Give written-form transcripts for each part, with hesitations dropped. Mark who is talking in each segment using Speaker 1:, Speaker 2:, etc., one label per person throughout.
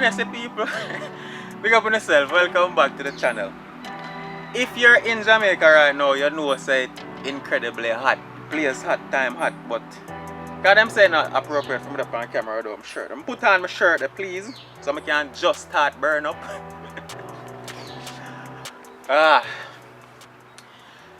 Speaker 1: Honestly, people, big up on yourself. Welcome back to the channel. If you're in Jamaica right now, you know it's incredibly hot. Place hot, time hot, but God, I'm saying not appropriate for me to put on camera without my shirt. I'm put on my shirt, please, so I can just start burn up.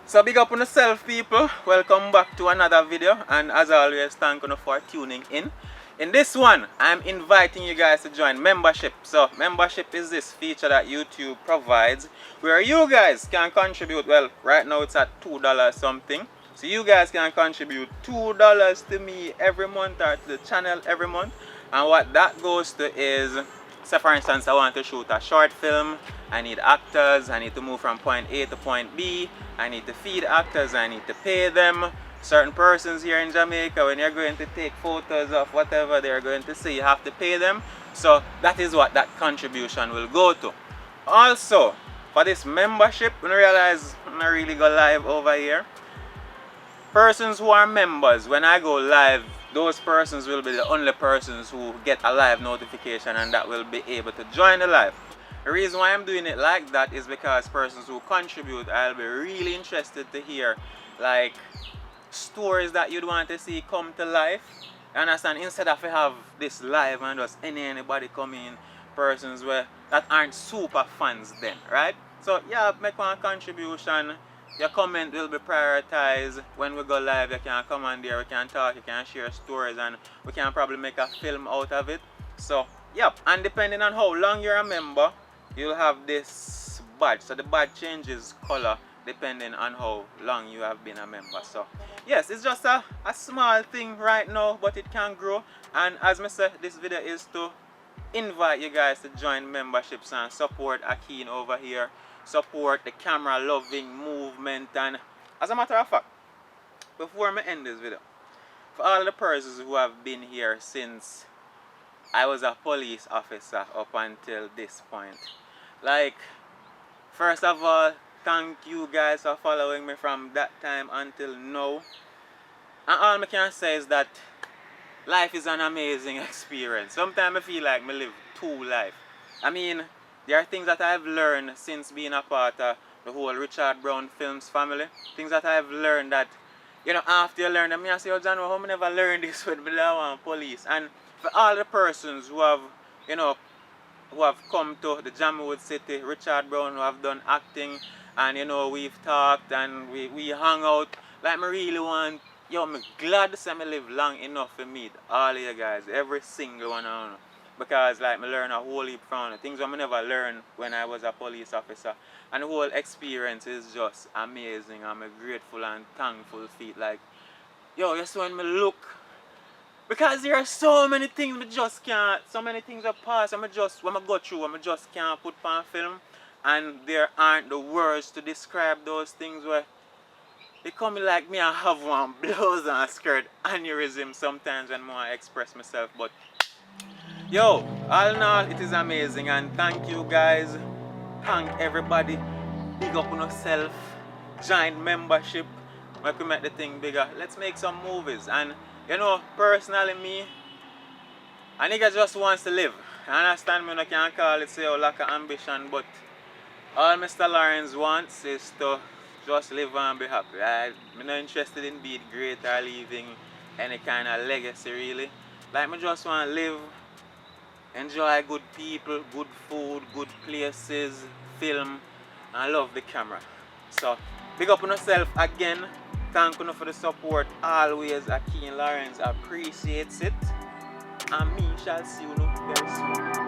Speaker 1: So big up on yourself, people. Welcome back to another video, and as always, thank you for tuning in. In this one, I'm inviting you guys to join membership. So membership is this feature that YouTube provides where you guys can contribute. Well, right now it's at $2 something. So you guys can contribute $2 to me every month or to the channel every month. And what that goes to is, say for instance, I want to shoot a short film. I need actors. I need to move from point A to point B. I need to feed actors. I need to pay them. Certain persons here in Jamaica, when you're going to take photos of whatever they're going to see, you have to pay them. So that is what that contribution will go to. Also, for this membership, when I realize I'm not really go live over here, persons who are members, when I go live, those persons will be the only persons who get a live notification and that will be able to join the live. The reason why I'm doing it like that is because persons who contribute, I'll be really interested to hear like stories that you'd want to see come to life. You understand? Instead of have this live and just anybody come in, persons that aren't super fans then, right? So yeah, make one contribution. Your comment will be prioritized. When we go live, you can come on there, we can talk, you can share stories, and we can probably make a film out of it. So yeah, and depending on how long you're a member, you'll have this badge. So the badge changes color depending on how long you have been a member. So yes, it's just a small thing right now, but it can grow. And as I said, this video is to invite you guys to join memberships and support Ackeen over here, support the camera loving movement. And as a matter of fact, before I end this video, for all the persons who have been here since I was a police officer up until this point, like, first of all, thank you guys for following me from that time until now. And all I can say is that life is an amazing experience. Sometimes I feel like I live two lives. I mean, there are things that I've learned since being a part of the whole Richard Brown Films family. Things that I've learned that, you know, after you learn them, I say, oh John, how I never learned this with the police. And for all the persons who have, you know, who have come to the Jamwood City, Richard Brown, who have done acting, and you know, we've talked and we hung out. Like, I really want, yo, I'm glad to say I live long enough to meet all of you guys, every single one of you. Because like, I learn a whole heap from it. Things I never learned when I was a police officer. And the whole experience is just amazing. I'm grateful and thankful for it. Like, yo, just when I look, because there are so many things I just can't, so many things I pass, when I go through, I just can't put on film. And there aren't the words to describe those things where they come like me, I have one blouse and skirt aneurysm sometimes when I want to express myself. But yo, all in all, it is amazing, and thank you guys. Thank everybody. Big up on yourself. Join membership. Make we make the thing bigger. Let's make some movies. And you know, personally me, a nigga just wants to live. I understand me, I can't call it say a lack of ambition, but all Mr. Lawrence wants is to just live and be happy. I'm not interested in being great or leaving any kind of legacy really. Like, I just want to live, enjoy good people, good food, good places, film, and love the camera. So, big up on yourself again. Thank you for the support always. Ackeen Lawrence appreciates it. And me shall see you very soon.